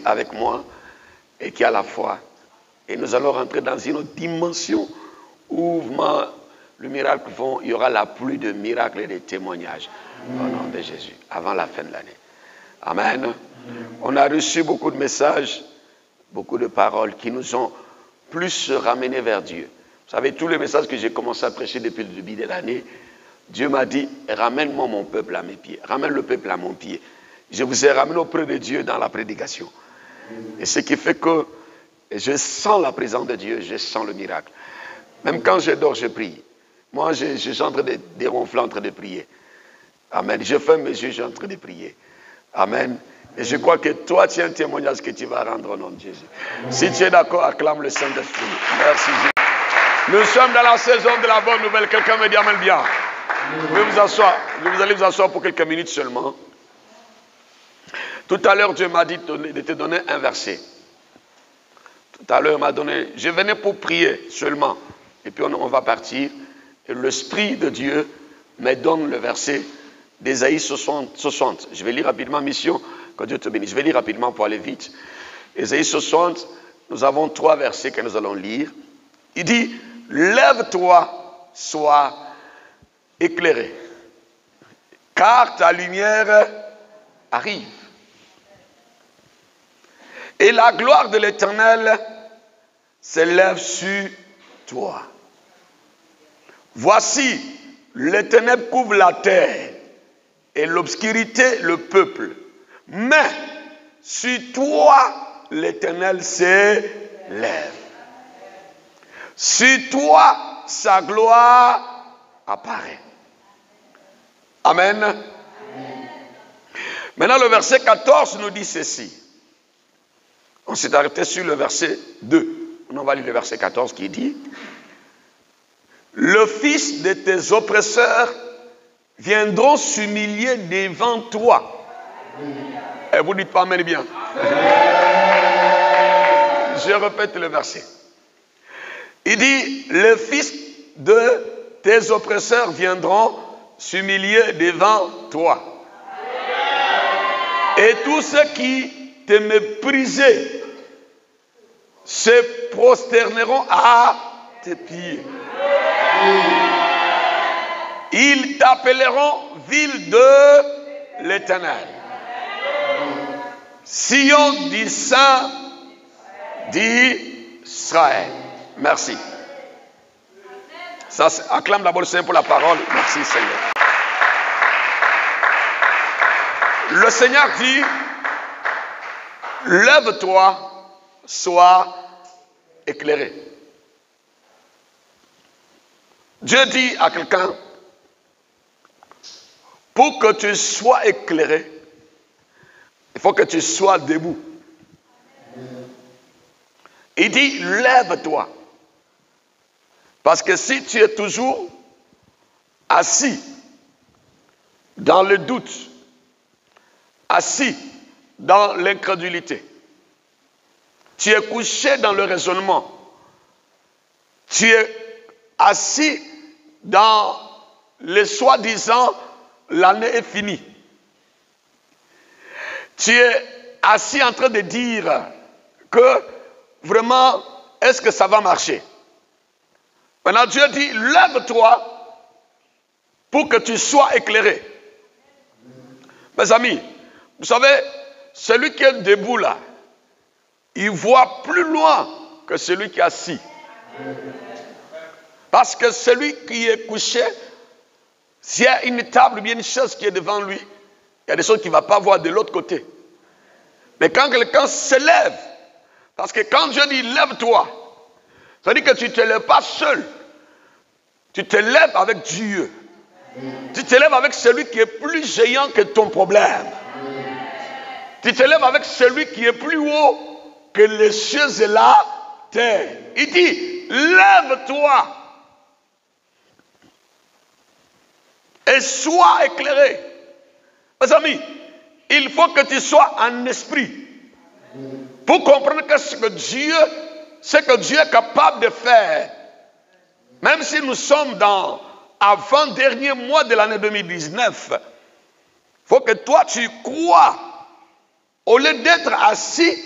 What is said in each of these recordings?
avec moi et qui a la foi. Et nous allons rentrer dans une autre dimension où le miracle il y aura la pluie de miracles et de témoignages au nom de Jésus, avant la fin de l'année. Amen. On a reçu beaucoup de messages, beaucoup de paroles qui nous ont plus ramenés vers Dieu. Vous savez, tous les messages que j'ai commencé à prêcher depuis le début de l'année, Dieu m'a dit, ramène-moi mon peuple à mes pieds, ramène le peuple à mon pied. Je vous ai ramené auprès de Dieu dans la prédication. Et ce qui fait que je sens la présence de Dieu, je sens le miracle. Même quand je dors, je prie. Moi, je suis en train de déronfler, en train de prier. Amen. Je ferme mes yeux, je suis en train de prier. Amen. Et je crois que toi, tu as un témoignage que tu vas rendre au nom de Jésus. Si tu es d'accord, acclame le Saint-Esprit. Merci Jésus. Nous sommes dans la saison de la bonne nouvelle. Quelqu'un me dit amen bien. Vous pouvez vous asseoir. Vous allez vous asseoir pour quelques minutes seulement. Tout à l'heure, Dieu m'a dit de te donner un verset. Tout à l'heure, il m'a donné. Je venais pour prier seulement. Et puis on va partir. Et l'Esprit de Dieu me donne le verset d'Ésaïe 60. Je vais lire rapidement, mission, que Dieu te bénisse. Je vais lire rapidement pour aller vite. Ésaïe 60, nous avons 3 versets que nous allons lire. Il dit, lève-toi, sois éclairé, car ta lumière arrive. Et la gloire de l'Éternel s'élève sur toi. Voici, les ténèbres couvrent la terre et l'obscurité le peuple. Mais sur toi, l'Éternel s'élève. Sur toi, sa gloire apparaît. Amen. Amen. Maintenant, le verset 14 nous dit ceci. On s'est arrêté sur le verset 2. On va lire le verset 14 qui dit, le fils de tes oppresseurs viendront s'humilier devant toi. Et vous dites pas amen bien. Je répète le verset. Il dit, le fils de tes oppresseurs viendront s'humilier devant toi. Et tous ceux qui te méprisaient se prosterneront à tes pieds. Ils t'appelleront ville de l'Éternel. Sion du Saint d'Israël. Merci. Ça, acclame d'abord le Seigneur pour la parole. Merci Seigneur. Le Seigneur dit, lève-toi, sois éclairé. Dieu dit à quelqu'un, pour que tu sois éclairé, il faut que tu sois debout. Il dit, lève-toi. Parce que si tu es toujours assis dans le doute, assis dans l'incrédulité, tu es couché dans le raisonnement, tu es assis dans le soi-disant, l'année est finie. Tu es assis en train de dire que vraiment, est-ce que ça va marcher? Maintenant, Dieu dit, lève-toi pour que tu sois éclairé. Mes amis, vous savez, celui qui est debout là, il voit plus loin que celui qui est assis. Parce que celui qui est couché, s'il y a une table ou bien une chaise qui est devant lui, il y a des choses qu'il ne va pas voir de l'autre côté. Mais quand quelqu'un se lève, parce que quand Dieu dit lève-toi, ça veut dire que tu ne te lèves pas seul. Tu te lèves avec Dieu. Tu te lèves avec celui qui est plus géant que ton problème. Tu te lèves avec celui qui est plus haut que les cieux et la terre. Il dit, lève-toi et sois éclairé. Mes amis, il faut que tu sois en esprit pour comprendre que ce que Dieu est capable de faire, même si nous sommes dans avant-dernier mois de l'année 2019, il faut que toi tu crois Au lieu d'être assis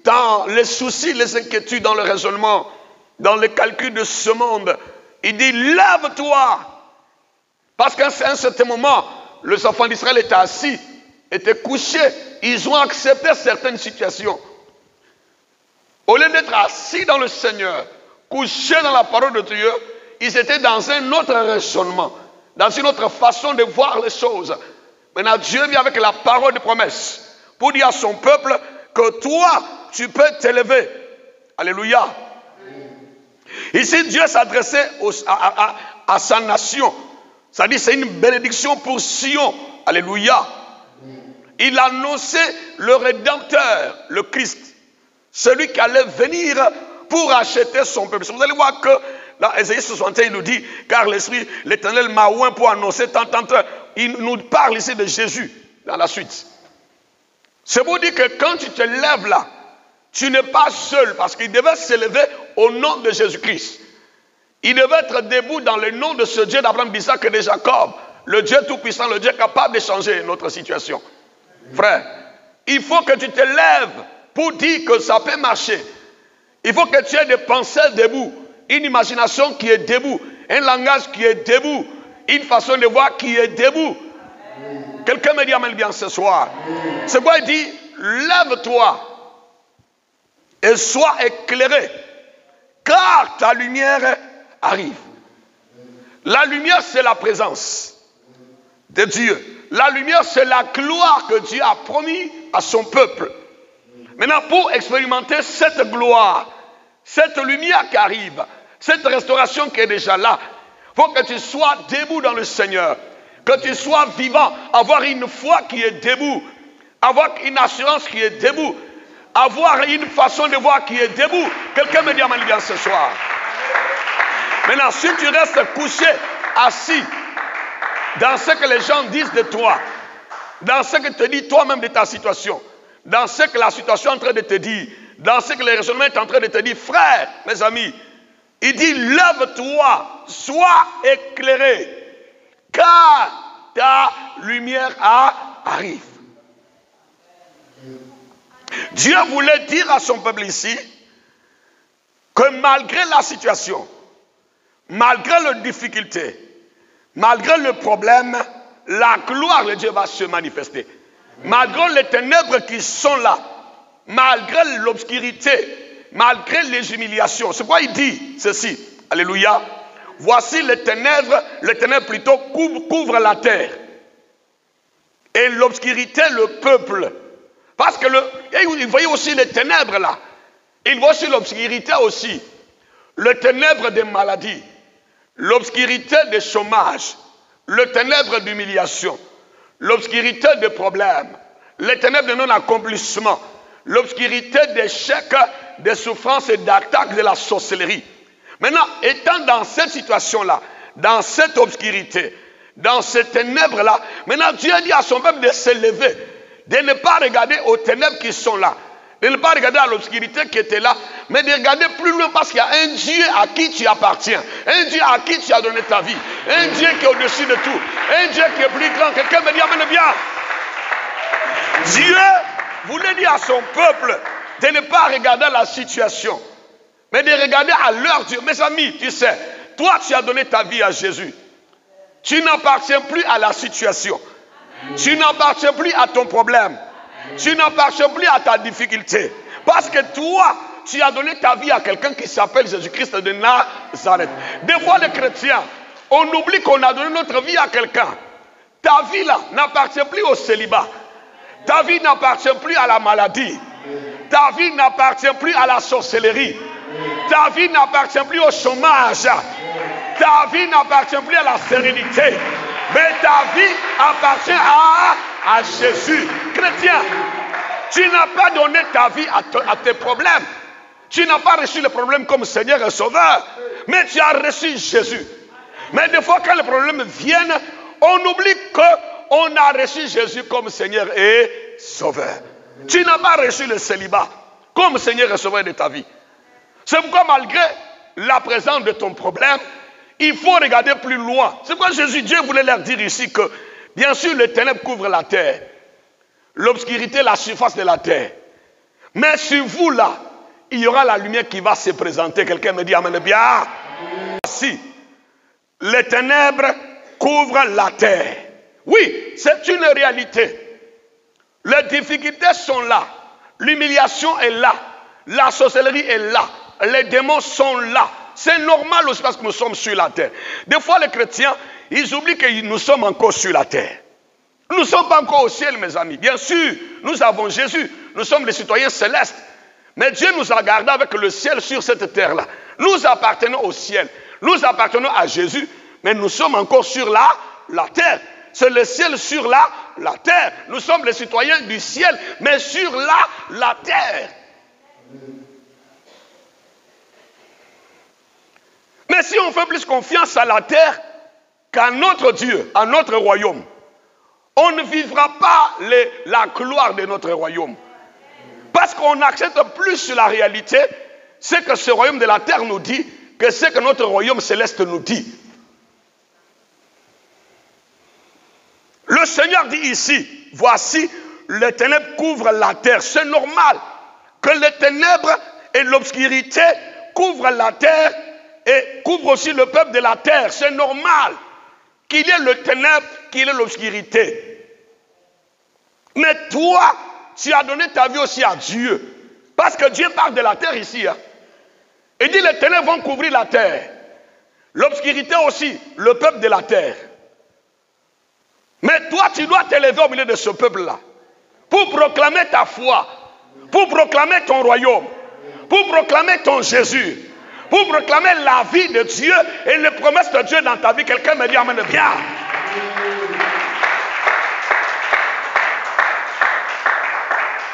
dans les soucis, les inquiétudes, dans le raisonnement, dans les calculs de ce monde, il dit, lève-toi. Parce qu'à un certain moment, les enfants d'Israël étaient assis, étaient couchés. Ils ont accepté certaines situations. Au lieu d'être assis dans le Seigneur, couchés dans la parole de Dieu, ils étaient dans un autre raisonnement, dans une autre façon de voir les choses. Maintenant, Dieu vient avec la parole de promesse pour dire à son peuple que toi, tu peux t'élever. Alléluia. Ici, Dieu s'adressait à sa nation. C'est-à-dire, c'est une bénédiction pour Sion. Alléluia. Il annonçait le Rédempteur, le Christ. Celui qui allait venir pour acheter son peuple. Vous allez voir que dans Ésaïe 61, il nous dit, car l'Esprit, l'Éternel m'a oint pour annoncer tant. Il nous parle ici de Jésus dans la suite. C'est pour dire que quand tu te lèves là, tu n'es pas seul, parce qu'il devait s'élever au nom de Jésus-Christ. Il devait être debout dans le nom de ce Dieu d'Abraham, d'Isaac et de Jacob, le Dieu tout-puissant, le Dieu capable de changer notre situation. Frère, il faut que tu te lèves pour dire que ça peut marcher. Il faut que tu aies des pensées debout, une imagination qui est debout, un langage qui est debout, une façon de voir qui est debout. Quelqu'un me dit amen bien ce soir. C'est quoi il dit? Lève-toi et sois éclairé, car ta lumière arrive. La lumière, c'est la présence de Dieu. La lumière, c'est la gloire que Dieu a promis à son peuple. Maintenant, pour expérimenter cette gloire, cette lumière qui arrive, cette restauration qui est déjà là, il faut que tu sois debout dans le Seigneur, que tu sois vivant, avoir une foi qui est debout, avoir une assurance qui est debout, avoir une façon de voir qui est debout. Quelqu'un me dit amen bien ce soir. Maintenant, si tu restes couché, assis, dans ce que les gens disent de toi, dans ce que te dit toi-même de ta situation, dans ce que la situation est en train de te dire, dans ce que le raisonnement est en train de te dire, frère, mes amis, il dit, lève-toi, sois éclairé, car ta lumière arrive. Dieu voulait dire à son peuple ici que malgré la situation, malgré les difficultés, malgré le problème, la gloire de Dieu va se manifester. Malgré les ténèbres qui sont là, malgré l'obscurité, malgré les humiliations. C'est pourquoi il dit ceci. Alléluia. Voici les ténèbres plutôt couvrent la terre. Et l'obscurité, le peuple. Parce que il voyait aussi les ténèbres là. Il voit aussi l'obscurité aussi. Les ténèbres des maladies. L'obscurité des chômages. Le ténèbre d'humiliation. L'obscurité des problèmes. Les ténèbres de non-accomplissement. L'obscurité d'échecs, des souffrances et d'attaques de la sorcellerie. Maintenant, étant dans cette situation-là, dans cette obscurité, dans ces ténèbres-là, maintenant Dieu dit à son peuple de se lever, de ne pas regarder aux ténèbres qui sont là, de ne pas regarder à l'obscurité qui était là, mais de regarder plus loin parce qu'il y a un Dieu à qui tu appartiens, un Dieu à qui tu as donné ta vie, un Dieu qui est au-dessus de tout, un Dieu qui est plus grand. Quelqu'un me dit amen bien. Dieu voulait dire à son peuple de ne pas regarder la situation, mais de regarder à leur Dieu. Mes amis, tu sais, toi tu as donné ta vie à Jésus. Tu n'appartiens plus à la situation. Tu n'appartiens plus à ton problème. Tu n'appartiens plus à ta difficulté. Parce que toi, tu as donné ta vie à quelqu'un qui s'appelle Jésus-Christ de Nazareth. Des fois, les chrétiens, on oublie qu'on a donné notre vie à quelqu'un. Ta vie là n'appartient plus au célibat. Ta vie n'appartient plus à la maladie. Ta vie n'appartient plus à la sorcellerie. Ta vie n'appartient plus au chômage. Ta vie n'appartient plus à la sérénité. Mais ta vie appartient à Jésus. Chrétien, tu n'as pas donné ta vie à tes problèmes. Tu n'as pas reçu le problème comme Seigneur et Sauveur. Mais tu as reçu Jésus. Mais des fois quand les problèmes viennent, on oublie qu'on a reçu Jésus comme Seigneur et Sauveur. Tu n'as pas reçu le célibat comme Seigneur et Sauveur de ta vie. C'est pourquoi malgré la présence de ton problème, il faut regarder plus loin. C'est pourquoi Dieu voulait leur dire ici que, bien sûr, les ténèbres couvrent la terre. l'obscurité, la surface de la terre. Mais sur vous là, il y aura la lumière qui va se présenter. Quelqu'un me dit amen bien. Si les ténèbres couvrent la terre. Oui, c'est une réalité. Les difficultés sont là. L'humiliation est là. La sorcellerie est là. Les démons sont là. C'est normal aussi parce que nous sommes sur la terre. Des fois, les chrétiens, ils oublient que nous sommes encore sur la terre. Nous ne sommes pas encore au ciel, mes amis. Bien sûr, nous avons Jésus. Nous sommes des citoyens célestes. Mais Dieu nous a gardés avec le ciel sur cette terre-là. Nous appartenons au ciel. Nous appartenons à Jésus. Mais nous sommes encore sur la terre. C'est le ciel sur la terre. Nous sommes les citoyens du ciel, mais sur la terre. Mais si on fait plus confiance à la terre qu'à notre Dieu, à notre royaume, on ne vivra pas la gloire de notre royaume. Parce qu'on accepte plus la réalité, ce que ce royaume de la terre nous dit, que ce que notre royaume céleste nous dit. Le Seigneur dit ici, voici, les ténèbres couvrent la terre. C'est normal que les ténèbres et l'obscurité couvrent la terre et couvrent aussi le peuple de la terre. C'est normal qu'il y ait le ténèbre, qu'il y ait l'obscurité. Mais toi, tu as donné ta vie aussi à Dieu. Parce que Dieu parle de la terre ici. Hein. Il dit les ténèbres vont couvrir la terre. L'obscurité aussi, le peuple de la terre. Mais toi, tu dois t'élever au milieu de ce peuple-là. Pour proclamer ta foi. Pour proclamer ton royaume. Pour proclamer ton Jésus. Pour proclamer la vie de Dieu et les promesses de Dieu dans ta vie. Quelqu'un me dit amen bien.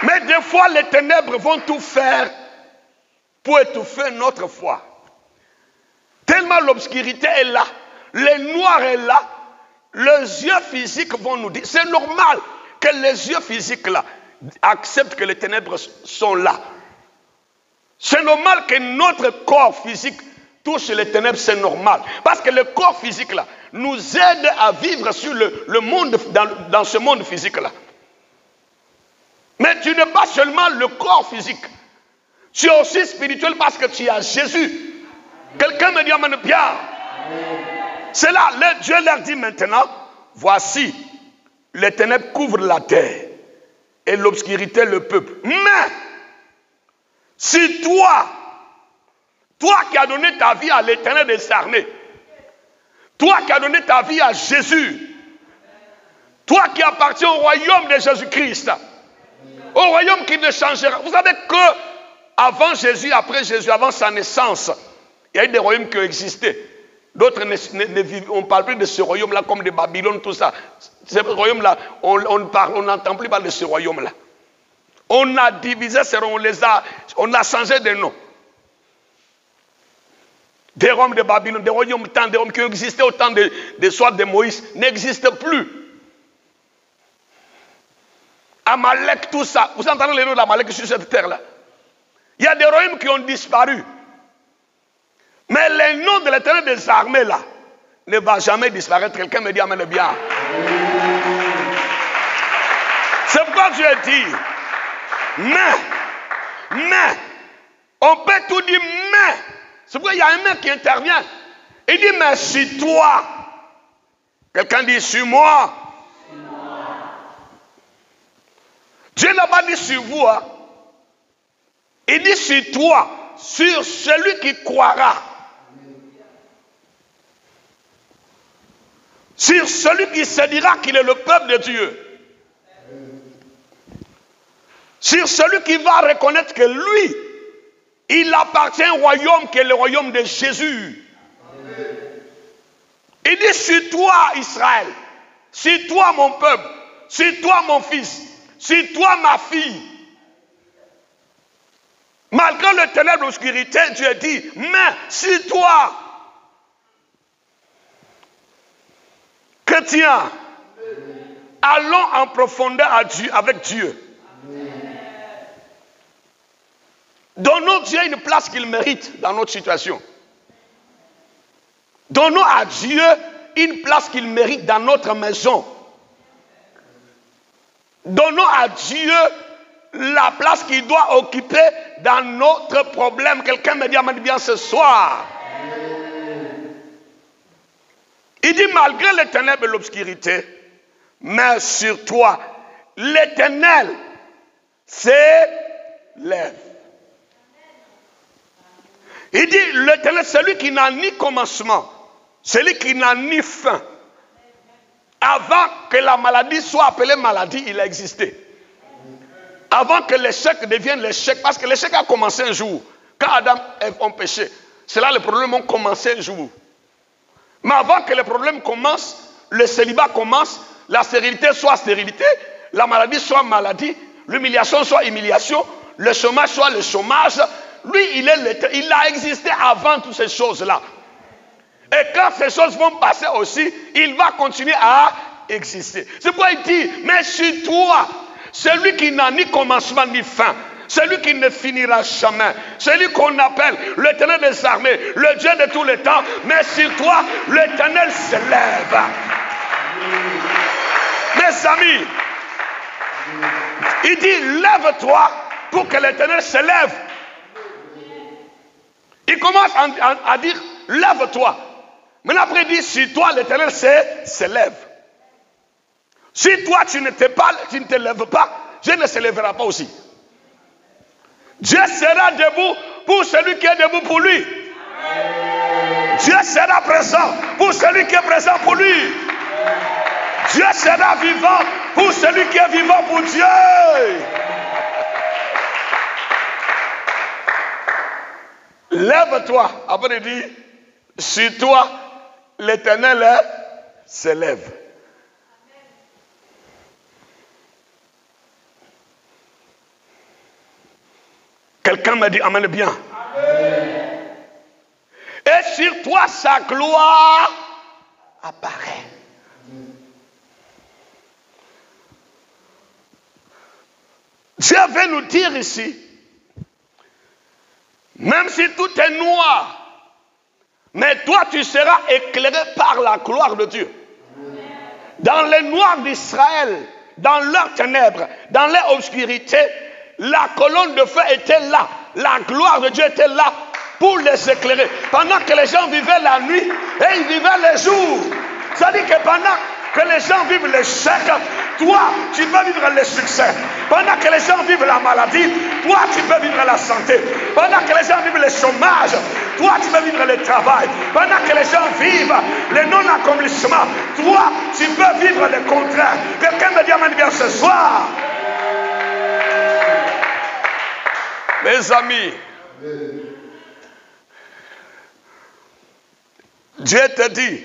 Mais des fois, les ténèbres vont tout faire pour étouffer notre foi. Tellement l'obscurité est là. Le noir est là. Les yeux physiques vont nous dire. C'est normal que les yeux physiques là acceptent que les ténèbres sont là. C'est normal que notre corps physique touche les ténèbres, c'est normal. Parce que le corps physique là nous aide à vivre sur le monde, dans ce monde physique là. Mais tu n'es pas seulement le corps physique. Tu es aussi spirituel parce que tu as Jésus. Quelqu'un me dit amen bien. C'est là, Dieu leur dit maintenant, voici, les ténèbres couvrent la terre et l'obscurité le peuple. Mais, si toi qui as donné ta vie à l'Éternel des armées, toi qui as donné ta vie à Jésus, toi qui appartiens au royaume de Jésus-Christ, au royaume qui ne changera. Vous savez que avant Jésus, après Jésus, avant sa naissance, il y a eu des royaumes qui ont existé. D'autres on ne parle plus de ce royaume-là comme de Babylone, tout ça. Ce royaume-là, on n'entend plus parler de ce royaume-là. On a divisé ces royaumes, on a changé de nom. Des royaumes de Babylone, des royaumes qui ont existé au temps de soit de Moïse, n'existent plus. Amalek, tout ça. Vous entendez les noms d'Amalek sur cette terre-là? Il y a des royaumes qui ont disparu. Mais le nom de l'Éternel des armées là ne va jamais disparaître. Quelqu'un me dit amen bien. C'est pourquoi Dieu dit, mais, on peut tout dire mais. C'est pourquoi il y a un mais qui intervient. Il dit mais sur toi. Quelqu'un dit sur moi. Dieu n'a pas dit sur vous. Hein. Il dit sur toi, sur celui qui croira. Sur celui qui se dira qu'il est le peuple de Dieu. Sur celui qui va reconnaître que lui, il appartient au royaume qui est le royaume de Jésus. Il dit sur toi Israël, sur toi mon peuple, sur toi mon fils, sur toi ma fille. Malgré le ténèbre et l'obscurité, Dieu dit, mais sur toi, chrétiens, allons en profondeur avec Dieu. Donnons Dieu une place qu'il mérite dans notre situation. Donnons à Dieu une place qu'il mérite dans notre maison. Donnons à Dieu la place qu'il doit occuper dans notre problème. Quelqu'un me dit amen bien ce soir. Il dit malgré les ténèbres et l'obscurité, mais sur toi, l'Éternel s'élève. Il dit l'Éternel, celui qui n'a ni commencement, celui qui n'a ni fin. Avant que la maladie soit appelée maladie, il a existé. Avant que l'échec devienne l'échec, parce que l'échec a commencé un jour. Quand Adam et Ève ont péché, c'est là les problèmes ont commencé un jour. Mais avant que les problèmes commencent, le célibat commence, la stérilité soit stérilité, la maladie soit maladie, l'humiliation soit humiliation, le chômage soit le chômage. Lui, il a existé avant toutes ces choses-là. Et quand ces choses vont passer aussi, il va continuer à exister. C'est pourquoi il dit, mais sur toi, celui qui n'a ni commencement ni fin, celui qui ne finira jamais, celui qu'on appelle l'Éternel des armées, le Dieu de tous les temps, mais sur toi, l'Éternel s'élève. Mes amis, il dit, lève-toi pour que l'Éternel s'élève. Il commence à dire, lève-toi. Maintenant après il dit, sur toi, l'Éternel s'élève. Si toi, tu ne te lèves pas, Dieu ne se lèvera pas aussi. Dieu sera debout pour celui qui est debout pour lui. Dieu sera présent pour celui qui est présent pour lui. Dieu sera vivant pour celui qui est vivant pour Dieu. Lève-toi. Après il dit, sur toi, l'Éternel s'élève. Quelqu'un me dit amen bien. Amen. Et sur toi sa gloire apparaît. Dieu veut nous dire ici, même si tout est noir, mais toi tu seras éclairé par la gloire de Dieu. Dans les noirs d'Israël, dans leurs ténèbres, dans leur obscurité, la colonne de feu était là. La gloire de Dieu était là pour les éclairer. Pendant que les gens vivaient la nuit et ils vivaient le jour. C'est-à-dire que pendant que les gens vivent l'échec, toi, tu peux vivre le succès. Pendant que les gens vivent la maladie, toi, tu peux vivre la santé. Pendant que les gens vivent le chômage, toi, tu peux vivre le travail. Pendant que les gens vivent le non-accomplissement, toi, tu peux vivre le contraire. Quelqu'un me dit amen bien ce soir. Mes amis, Dieu te dit,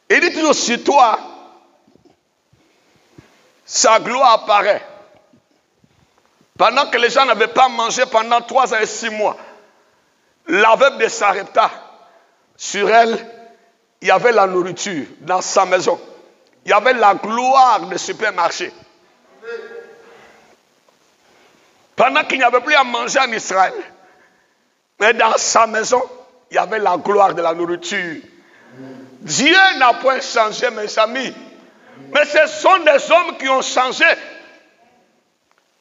il dit toujours sur toi, sa gloire apparaît. Pendant que les gens n'avaient pas mangé pendant 3 ans et 6 mois, la veuve de Sarepta, sur elle, il y avait la nourriture dans sa maison. Il y avait la gloire des supermarchés. Pendant qu'il n'y avait plus à manger en Israël, mais dans sa maison, il y avait la gloire de la nourriture. Dieu n'a point changé, mes amis. Mais ce sont des hommes qui ont changé.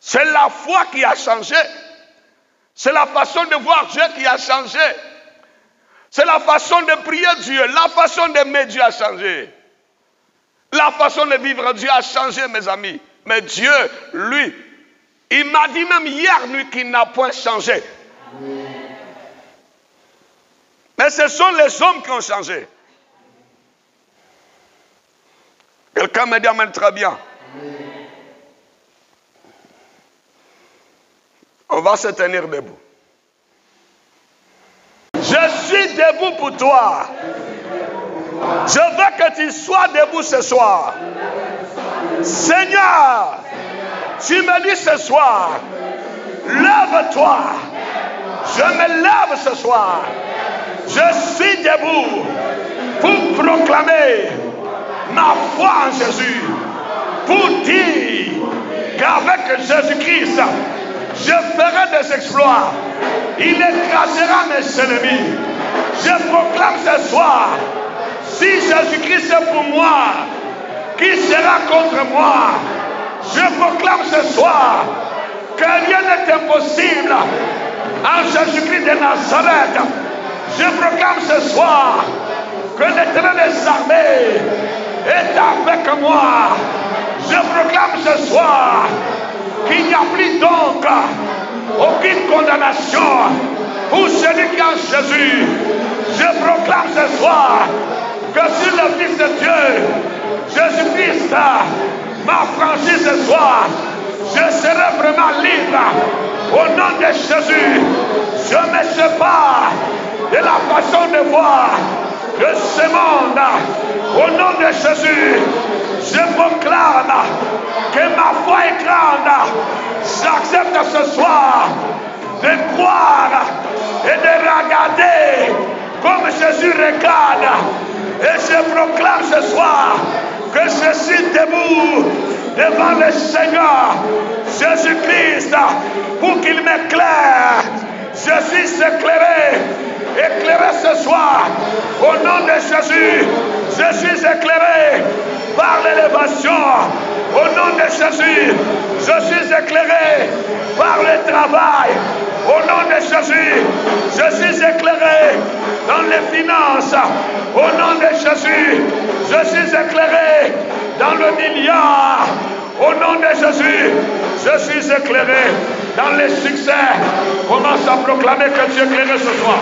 C'est la foi qui a changé. C'est la façon de voir Dieu qui a changé. C'est la façon de prier Dieu. La façon d'aimer Dieu a changé. La façon de vivre Dieu a changé, mes amis. Mais Dieu, lui, il m'a dit même hier nuit qu'il n'a point changé. Mais ce sont les hommes qui ont changé. Quelqu'un me dit amen très bien. On va se tenir debout. Je suis debout pour toi. Je veux que tu sois debout ce soir. Seigneur, tu me dis ce soir, lève-toi. Je me lève ce soir. Je suis debout pour proclamer ma foi en Jésus. Pour dire qu'avec Jésus-Christ, je ferai des exploits. Il écrasera mes ennemis. Je proclame ce soir, si Jésus-Christ est pour moi, qui sera contre moi? Je proclame ce soir que rien n'est impossible en Jésus-Christ de Nazareth. Je proclame ce soir que l'Éternel des armées est avec moi. Je proclame ce soir qu'il n'y a plus donc aucune condamnation pour celui qui est en Jésus. Je proclame ce soir que sur le Fils de Dieu, Jésus-Christ, m'a franchi ce soir, je serai vraiment libre. Au nom de Jésus, je me sépare de la façon de voir de ce monde. Au nom de Jésus, je proclame que ma foi est grande. J'accepte ce soir de croire et de regarder comme Jésus regarde. Et je proclame ce soir que je suis debout devant le Seigneur Jésus-Christ pour qu'il m'éclaire. Je suis éclairé ce soir au nom de Jésus. Je suis éclairé par l'élévation au nom de Jésus. Je suis éclairé par le travail au nom de Jésus. Je suis éclairé dans les finances au nom de Jésus. Je suis éclairé dans le milliard au nom de Jésus. Je suis éclairé dans les succès. Commence à proclamer que tu es éclairé ce soir.